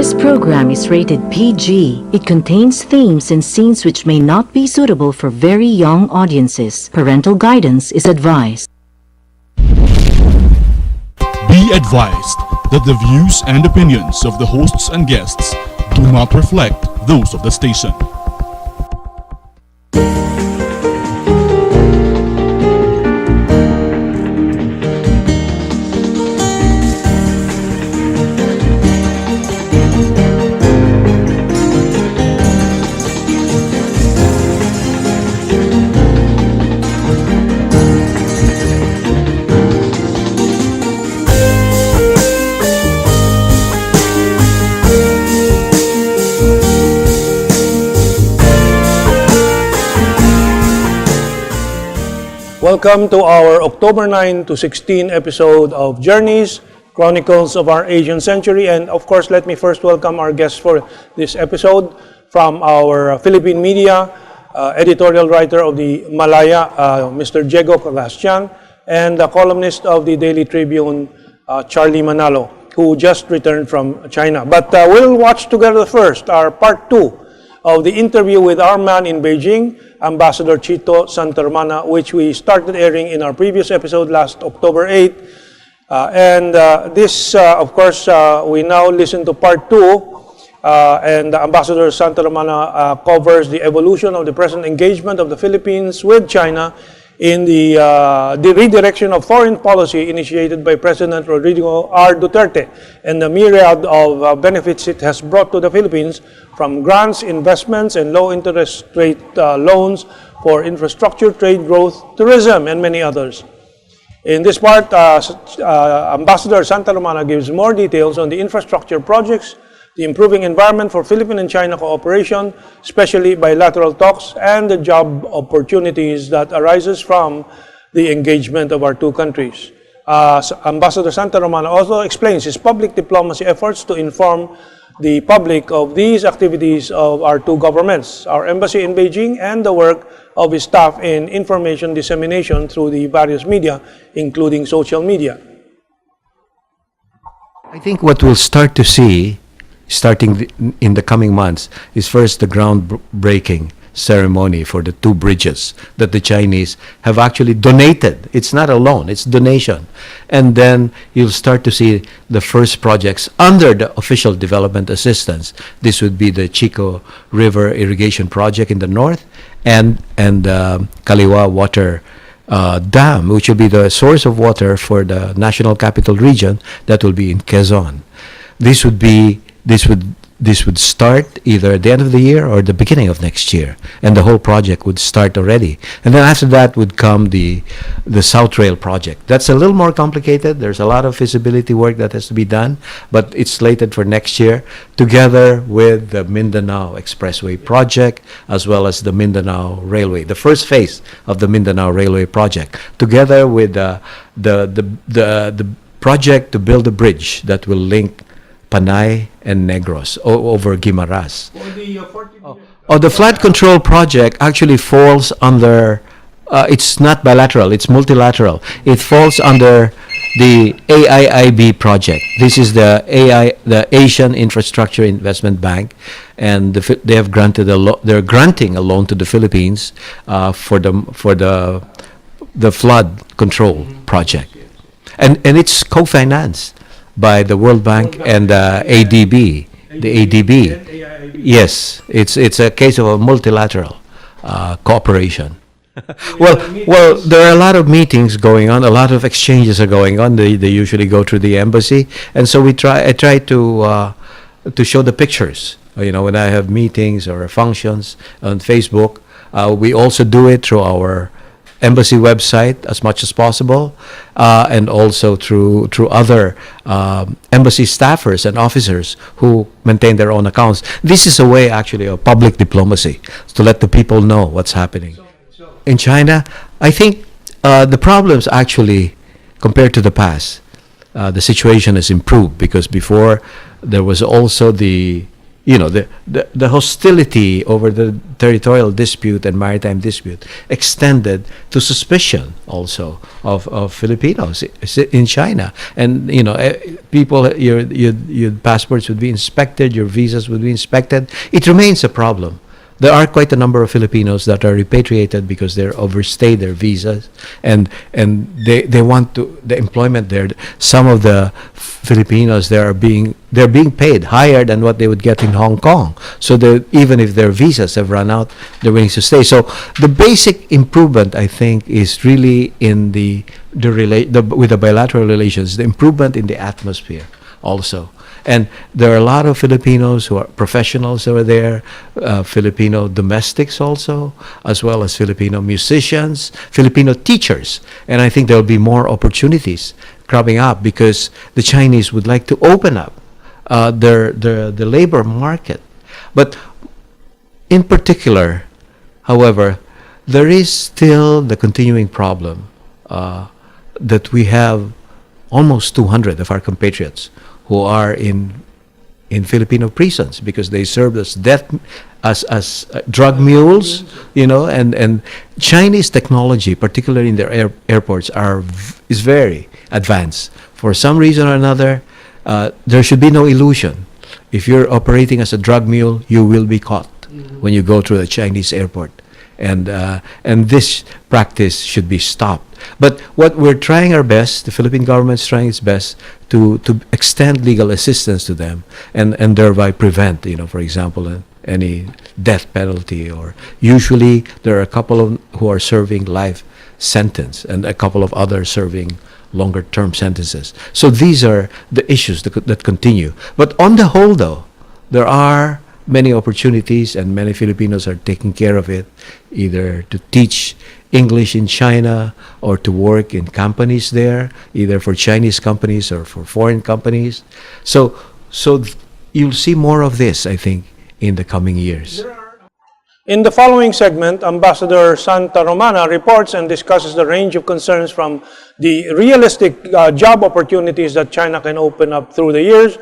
This program is rated PG. It contains themes and scenes which may not be suitable for very young audiences. Parental guidance is advised. Be advised that the views and opinions of the hosts and guests do not reflect those of the station. Welcome to our October 9 to 16 episode of Journeys, Chronicles of our Asian Century. And of course, let me first welcome our guests for this episode from our Philippine media, editorial writer of the Malaya, Mr. Diego Cagahastian, and the columnist of the Daily Tribune, Charlie Manalo, who just returned from China. But we'll watch together first our part 2 of the interview with our man in Beijing, Ambassador Chito Santa Romana, which we started airing in our previous episode last October 8. This, of course, we now listen to part 2, and Ambassador Santa Romana covers the evolution of the present engagement of the Philippines with China in the redirection of foreign policy initiated by President Rodrigo R. Duterte and the myriad of benefits it has brought to the Philippines, from grants, investments, and low interest rate loans for infrastructure, trade growth, tourism, and many others. In this part, Ambassador Santa Romana gives more details on the infrastructure projects, the improving environment for Philippine and China cooperation, especially bilateral talks, and the job opportunities that arises from the engagement of our two countries. Ambassador Santa Romana also explains his public diplomacy efforts to inform the public of these activities of our two governments, our embassy in Beijing, and the work of his staff in information dissemination through the various media, including social media. I think what we'll start to see starting in the coming months is first the groundbreaking ceremony for the two bridges that the Chinese have actually donated. It's not a loan, it's donation. And then you'll start to see the first projects under the official development assistance. This would be the Chito River irrigation project in the north and Kaliwa water dam, which will be the source of water for the National Capital Region that will be in Quezon. This would start either at the end of the year or the beginning of next year, and the whole project would start already. And then after that would come the South Rail project. That's a little more complicated. There's a lot of feasibility work that has to be done, but it's slated for next year, together with the Mindanao Expressway project, as well as the Mindanao Railway, the first phase of the Mindanao Railway project, together with the project to build a bridge that will link Panay and Negros over Guimaras. The flood control project actually falls under, it's not bilateral, it's multilateral. It falls under the AIIB project. This is the Asian Infrastructure Investment Bank, and they have granted they're granting a loan to the Philippines for the flood control project, and it's co-financed by the World Bank and ADB, the ADB. Yes, it's a case of a multilateral cooperation. Well, there are a lot of meetings going on, a lot of exchanges are going on. They usually go through the embassy, and so I try to show the pictures. When I have meetings or functions on Facebook, we also do it through our embassy website as much as possible, and also through other embassy staffers and officers who maintain their own accounts. This is a way actually of public diplomacy, to let the people know what's happening. In China, I think the problems actually, compared to the past, the situation has improved, because before there was also the the hostility over the territorial dispute and maritime dispute extended to suspicion also of Filipinos in China. And, people, your passports would be inspected, your visas would be inspected. It remains a problem. There are quite a number of Filipinos that are repatriated because they're overstayed their visas, and they want the employment there. Some of the Filipinos they're being paid higher than what they would get in Hong Kong. So even if their visas have run out, they're willing to stay. So the basic improvement, I think, is really in with the bilateral relations, the improvement in the atmosphere also. And there are a lot of Filipinos who are professionals over there, Filipino domestics also, as well as Filipino musicians, Filipino teachers. And I think there will be more opportunities cropping up because the Chinese would like to open up the labor market. But in particular, however, there is still the continuing problem that we have almost 200 of our compatriots who are in Filipino prisons because they served as drug mules, and Chinese technology, particularly in their airports, is very advanced. For some reason or another, there should be no illusion. If you're operating as a drug mule, you will be caught when you go through the Chinese airport. And this practice should be stopped. But what we're trying our best, the Philippine government's trying its best to extend legal assistance to them and thereby prevent, for example, any death penalty. Or usually there are a couple who are serving life sentence and a couple of others serving longer term sentences. So these are the issues that continue. But on the whole, though, there are many opportunities, and many Filipinos are taking care of it, either to teach English in China or to work in companies there, either for Chinese companies or for foreign companies. So you'll see more of this, I think, in the coming years. In the following segment, Ambassador Santa Romana reports and discusses the range of concerns from the realistic job opportunities that China can open up through the years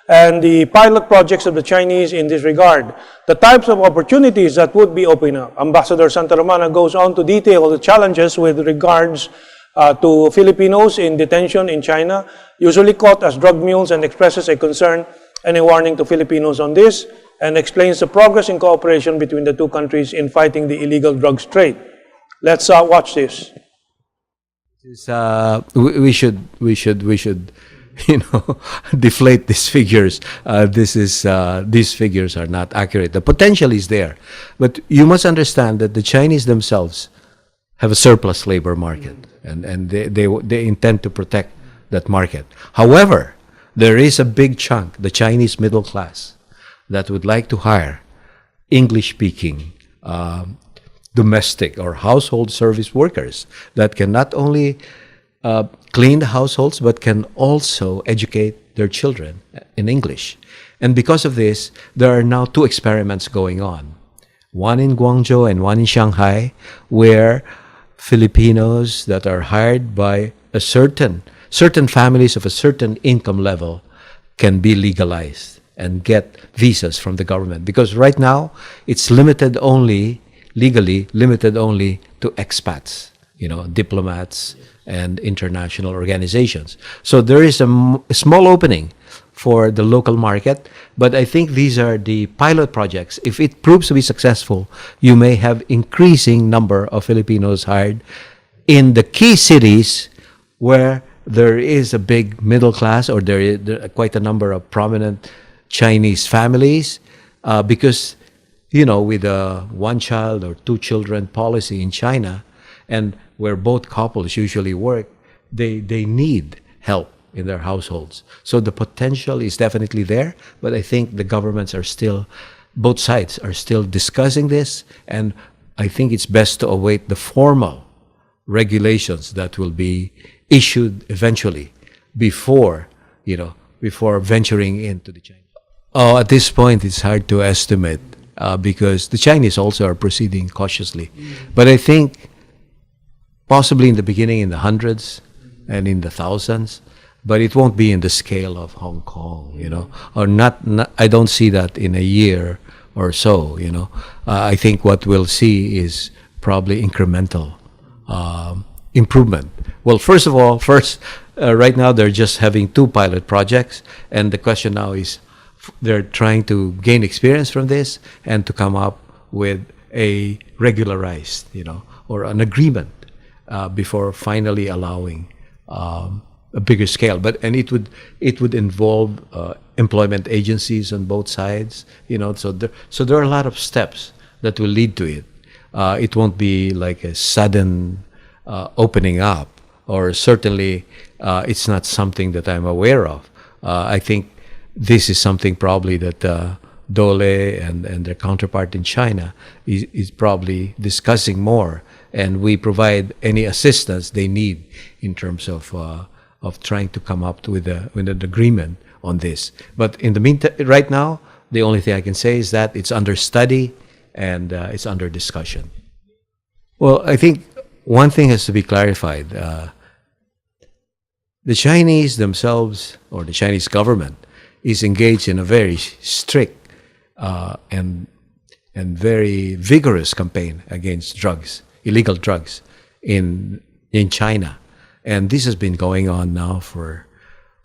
and the pilot projects of the Chinese in this regard, the types of opportunities that would be opening up. Ambassador Santa Romana goes on to detail the challenges with regards to Filipinos in detention in China, usually caught as drug mules, and expresses a concern and a warning to Filipinos on this, and explains the progress in cooperation between the two countries in fighting the illegal drugs trade. Let's watch this. We should deflate these figures. These figures are not accurate. The potential is there, but you must understand that the Chinese themselves have a surplus labor market, and they intend to protect that market. However, there is a big chunk, the Chinese middle class, that would like to hire English-speaking domestic or household service workers that can not only clean the households, but can also educate their children in English. And because of this, there are now two experiments going on. One in Guangzhou and one in Shanghai, where Filipinos that are hired by a certain families of a certain income level can be legalized and get visas from the government. Because right now, it's legally limited only to expats, diplomats, and international organizations. So there is a small opening for the local market, but I think these are the pilot projects. If it proves to be successful, you may have increasing number of Filipinos hired in the key cities where there is a big middle class, or there is quite a number of prominent Chinese families, because, with a one child or two children policy in China, and where both couples usually work, they need help in their households. So the potential is definitely there, but I think the governments both sides are still discussing this, and I think it's best to await the formal regulations that will be issued eventually before venturing into the Chinese. Oh, at this point, it's hard to estimate because the Chinese also are proceeding cautiously. But I think possibly in the beginning in the hundreds and in the thousands, but it won't be in the scale of Hong Kong, or not. I don't see that in a year or so, I think what we'll see is probably incremental improvement. Well, first of all, right now they're just having 2 pilot projects, and the question now is they're trying to gain experience from this and to come up with a regularized, or an agreement before finally allowing a bigger scale. And it would involve employment agencies on both sides, So there are a lot of steps that will lead to it. It won't be like a sudden opening up, or certainly it's not something that I'm aware of. I think this is something probably that Dole and their counterpart in China is probably discussing more, and we provide any assistance they need in terms of trying to come up with an agreement on this. But in the meantime, right now, the only thing I can say is that it's under study and it's under discussion. Well, I think one thing has to be clarified. The Chinese themselves, or the Chinese government, is engaged in a very strict and very vigorous campaign against drugs, illegal drugs in China. And this has been going on now for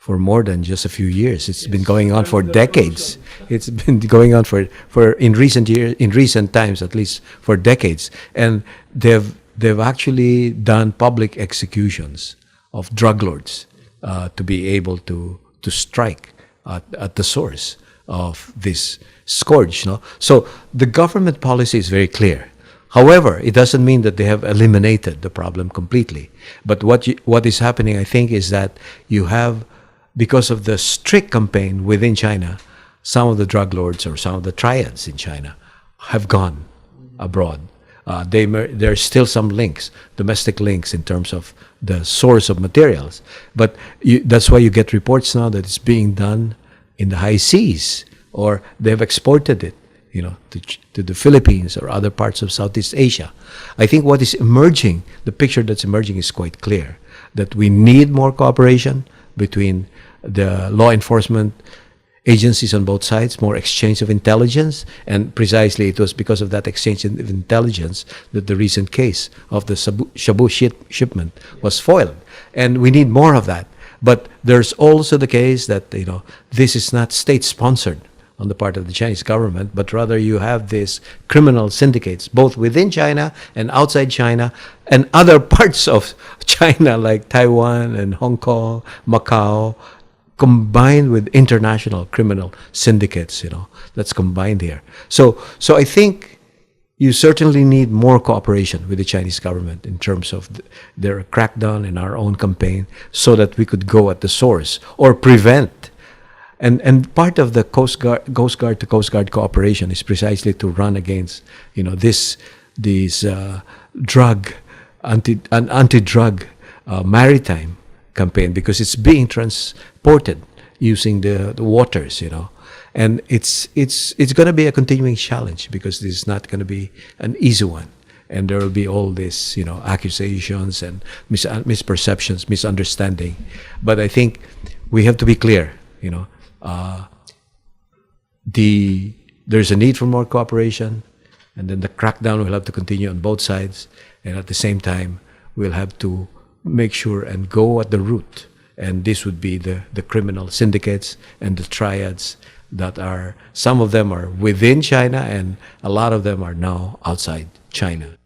more than just a few years. It's been going on for decades. It's been going on for in recent times, at least for decades. And they've actually done public executions of drug lords to be able to strike at the source of this scourge. So the government policy is very clear. However, it doesn't mean that they have eliminated the problem completely. But what is happening, I think, is that you have, because of the strict campaign within China, some of the drug lords or some of the triads in China have gone abroad. There are still some links, domestic links, in terms of the source of materials. But that's why you get reports now that it's being done in the high seas, or they've exported it, to the Philippines or other parts of Southeast Asia. I think what is emerging, the picture that's emerging, is quite clear, that we need more cooperation between the law enforcement agencies on both sides, more exchange of intelligence, and precisely it was because of that exchange of intelligence that the recent case of the shabu shipment was foiled. And we need more of that. But there's also the case that, this is not state-sponsored on the part of the Chinese government, but rather you have these criminal syndicates, both within China and outside China, and other parts of China like Taiwan and Hong Kong, Macau, combined with international criminal syndicates, that's combined here. So I think you certainly need more cooperation with the Chinese government in terms of their crackdown in our own campaign, so that we could go at the source or prevent. And part of the Coast Guard to Coast Guard cooperation is precisely to run against, these anti-drug maritime campaign, because it's being transported using the waters, and it's going to be a continuing challenge, because this is not going to be an easy one, and there will be all this, accusations and misperceptions, misunderstanding. But I think we have to be clear, there's a need for more cooperation, and then the crackdown will have to continue on both sides, and at the same time we'll have to make sure and go at the root, and this would be the criminal syndicates and the triads that some of them are within China, and a lot of them are now outside China.